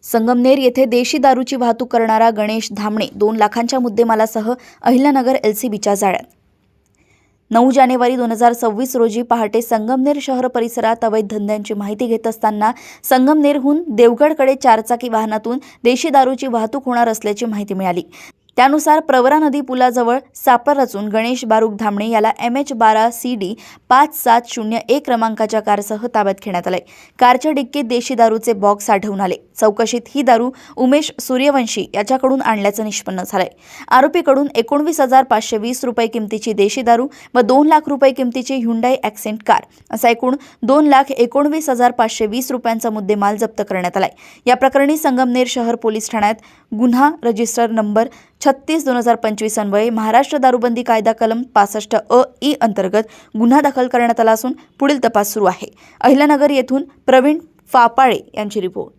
संगमनेर येथे देशी दारूची वाहतूक करणारा गणेश धामणे 2 लाखांच्या मुद्देमालासह अहिल्यानगर एलसीबीच्या जाळ्यात। 9 जानेवारी 2026 रोजी पहाटे संगमनेर शहर परिसरात अवैध धंद्यांची माहिती घेत असताना संगमनेरहून देवगडकडे 4 चाकी वाहनातून देशी दारूची वाहतूक होणार असल्याची माहिती मिळाली। त्यानुसार प्रवरा नदी पुलाजवळ सापळा रचून गणेश बारूक धामणे याला MH12CD 5701 क्रमांकाच्या कारसह ताब्यात घेण्यात आले। कारच्या डिक्कीत देशी दारूचे बॉक्स आढळून आले। चौकशीत ही दारू उमेश सूर्यवंशी याच्याकडून आणल्याचं निष्पन्न झालंय। आरोपीकडून 19,520 रुपये किमतीची देशी दारू व 2 लाख रुपये किमतीची ह्युंडाई ॲक्सेंट कार असा एकूण 2,19,520 रुपयांचा मुद्देमाल जप्त करण्यात आलाय। या प्रकरणी संगमनेर शहर पोलीस ठाण्यात गुन्हा रजिस्टर नंबर 36/2025 अन्वये महाराष्ट्र दारूबंदी कायदा कलम 65(अ)(ई) अंतर्गत गुन्हा दाखल करण्यात आला असून पुढील तपास सुरू आहे। अहिल्यानगर येथून प्रवीण फापाळे यांची रिपोर्ट।